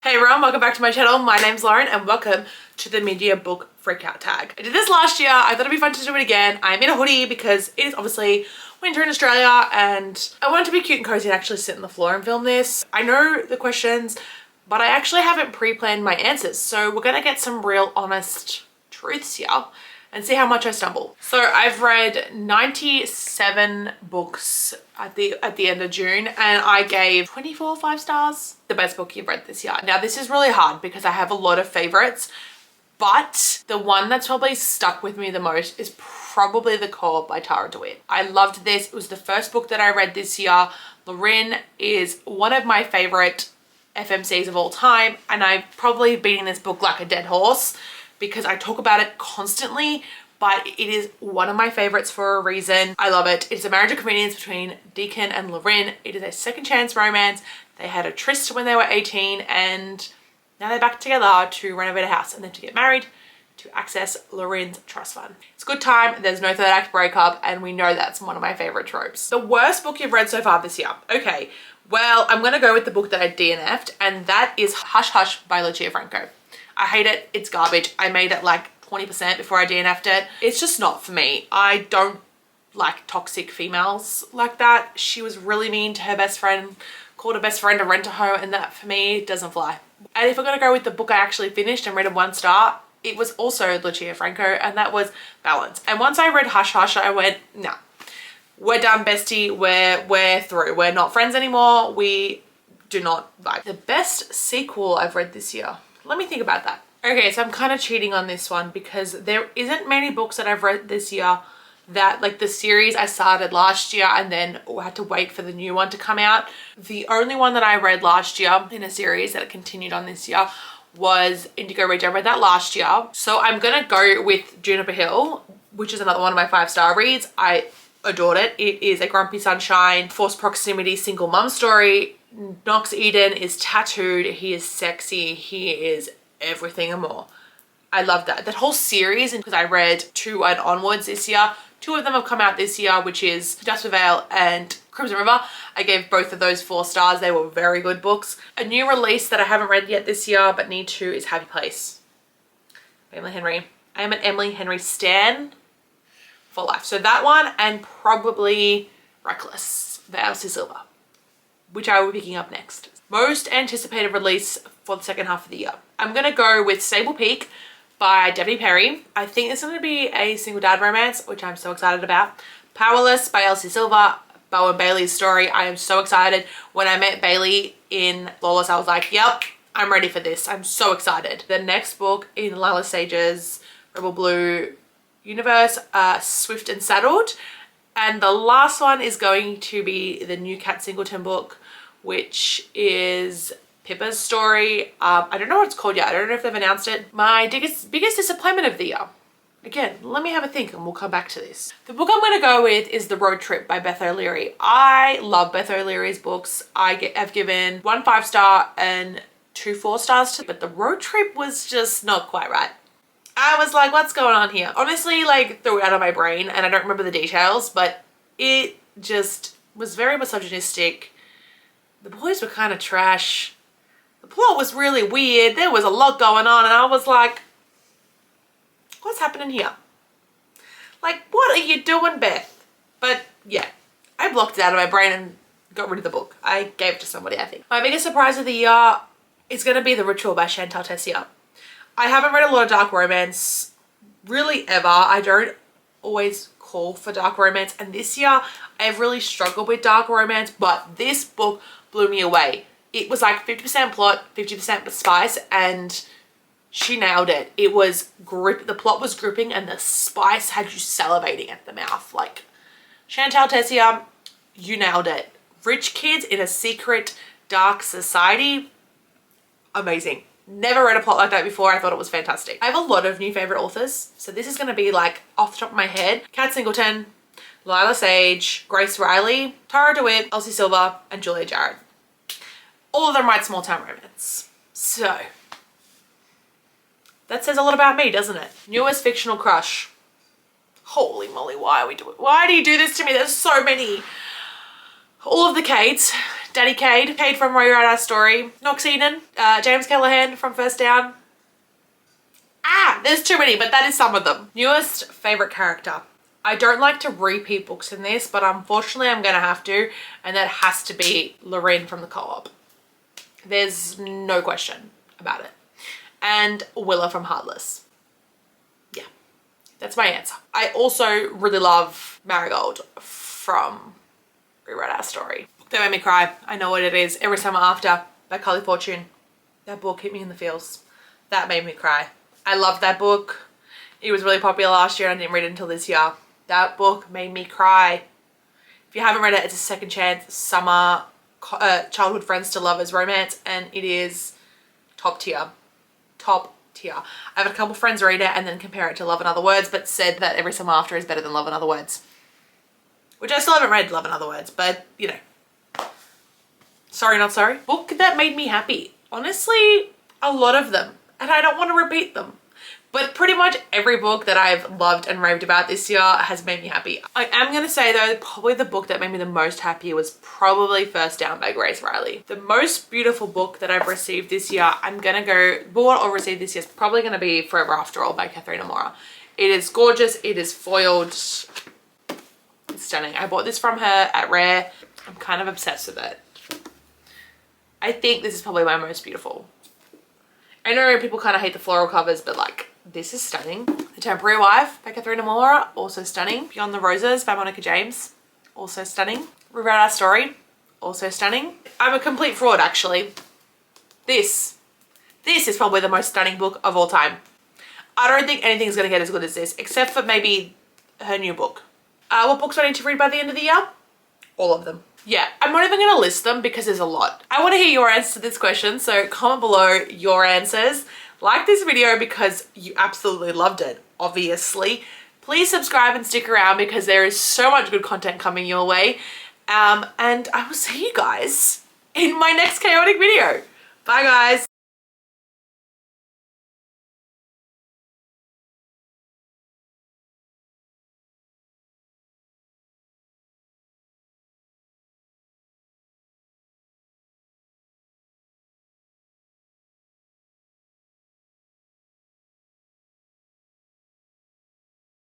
Hey everyone, welcome back to my channel. My name's Lauren and welcome to the mid-year book freakout tag. I did this last year. I thought it'd be fun to do it again. I'm in a hoodie because it is obviously winter in Australia and I wanted to be cute and cozy and actually sit on the floor and film this. I know the questions, but I actually haven't pre-planned my answers. So we're gonna get some real honest truths here and see how much I stumble. So I've read 97 books at the end of June and I gave 24 5 stars. The best book you've read this year. Now this is really hard because I have a lot of favorites, but the one that's probably stuck with me the most is probably The Call by Tarah Dewitt. I loved this. It was the first book that I read this year. Lauren is one of my favorite FMCs of all time and I've probably beaten this book like a dead horse because I talk about it constantly, but it is one of my favorites for a reason. I love it. It's a marriage of convenience between Deacon and Lauren. It is a second chance romance. They had a tryst when they were 18 and now they're back together to renovate a house and then to get married to access Lauren's trust fund. It's a good time. There's no third act breakup and we know that's one of my favorite tropes. The worst book you've read so far this year. Okay, well, I'm gonna go with the book that I DNF'd and that is Hush Hush by Lucia Franco. I hate it. It's garbage. I made it like 20% before I DNF'd it. It's just not for me. I don't like toxic females like that. She was really mean to her best friend, called her best friend a rent-a-hoe, and that for me doesn't fly. And if we're gonna go with the book I actually finished and rated 1 star, it was also Lucia Franco and that was Balance. And once I read Hush Hush, I went, nah, we're done, bestie. We're through. We're not friends anymore. We do not vibe. The best sequel I've read this year. Let me think about that. Okay, so I'm kind of cheating on this one because there isn't many books that I've read this year that, like the series I started last year and then had to wait for the new one to come out. The only one that I read last year in a series that continued on this year was Indigo Ridge. I read that last year. So I'm gonna go with Juniper Hill, which is another one of my 5-star reads. I adored it. It is a grumpy sunshine, forced proximity, single mum story. Knox Eden is tattooed, he is sexy, he is everything and more. I love that. That whole series, and because I read 2 and onwards this year, 2 of them have come out this year, which is Jasper Vale and Crimson River. I gave both of those 4 stars. They were very good books. A new release that I haven't read yet this year but need to is Happy Place by Emily Henry. I am an Emily Henry stan for life. So that one and probably Reckless by Elsie Silver, which I will be picking up next. Most anticipated release for the second half of the year. I'm gonna go with Stable Peak by Devney Perry. I think it's gonna be a single dad romance, which I'm so excited about. Powerless by Elsie Silver, Bo and Bailey's story. I am so excited. When I met Bailey in Lawless, I was like, yep, I'm ready for this. I'm so excited. The next book in Lila Sage's Rebel Blue universe, Swift and Saddled. And the last one is going to be the new Kat Singleton book, which is Pippa's story. I don't know what it's called yet. I don't know if they've announced it. My biggest disappointment of the year. Again, let me have a think and we'll come back to this. The book I'm going to go with is The Road Trip by Beth O'Leary. I love Beth O'Leary's books. I've given 1 5-star and 2 4 stars to, but The Road Trip was just not quite right. I was like, what's going on here? Honestly, like, threw it out of my brain and I don't remember the details, but it just was very misogynistic. The boys were kind of trash. The plot was really weird. There was a lot going on and I was like, what's happening here? Like, what are you doing, Beth? But yeah, I blocked it out of my brain and got rid of the book. I gave it to somebody, I think. My biggest surprise of the year is going to be The Ritual by Chantal Tessier. I haven't read a lot of dark romance really ever. I don't always call for dark romance, and this year I've really struggled with dark romance, but this book blew me away. It was like 50% plot, 50% spice, and she nailed it. It was the plot was gripping and the spice had you salivating at the mouth. Like, Chantal Tessier, you nailed it. Rich kids in a secret dark society, amazing. Never read a plot like that before. I thought it was fantastic. I have a lot of new favorite authors. So this is going to be like off the top of my head. Kat Singleton, Lila Sage, Grace Riley, Tarah Dewitt, Elsie Silver, and Julia Jarrett. All of them write small town romance. So that says a lot about me, doesn't it? Newest fictional crush. Holy moly, why do you do this to me? There's so many. All of the Kates, Danny Cade, Cade from Rewrite Our Story, Knox Eden, James Callahan from First Down. There's too many, but that is some of them. Newest favourite character. I don't like to repeat books in this, but unfortunately I'm going to have to, and that has to be Lorraine from the Co-op. There's no question about it. And Willa from Heartless. Yeah, that's my answer. I also really love Marigold from Rewrite Our Story. That made me cry. I know what it is. Every Summer After by Carly Fortune. That book hit me in the feels. That made me cry. I loved that book. It was really popular last year and I didn't read it until this year. That book made me cry. If you haven't read it, it's a second chance summer childhood friends to lovers romance, and it is top tier. Top tier. I've had a couple friends read it and then compare it to Love and Other Words, but said that Every Summer After is better than Love and Other Words. Which I still haven't read Love and Other Words, but you know. Sorry, not sorry. Book that made me happy. Honestly, a lot of them. And I don't want to repeat them. But pretty much every book that I've loved and raved about this year has made me happy. I am going to say though, probably the book that made me the most happy was probably First Down by Grace Riley. The most beautiful book that I've received this year, I'm going to go, bought or received this year, is probably going to be Forever After All by Katharina Mora. It is gorgeous. It is foiled. It's stunning. I bought this from her at Rare. I'm kind of obsessed with it. I think this is probably my most beautiful. I know people kind of hate the floral covers, but like, this is stunning. The Temporary Wife by Katharina Mora, also stunning. Beyond the Roses by Monica James, also stunning. Rewrite Our Story, also stunning. I'm a complete fraud, actually. This is probably the most stunning book of all time. I don't think anything's going to get as good as this, except for maybe her new book. What books do I need to read by the end of the year? All of them. Yeah, I'm not even going to list them because there's a lot. I want to hear your answers to this question, so comment below your answers. Like this video because you absolutely loved it, obviously. Please subscribe and stick around because there is so much good content coming your way. And I will see you guys in my next chaotic video. Bye guys.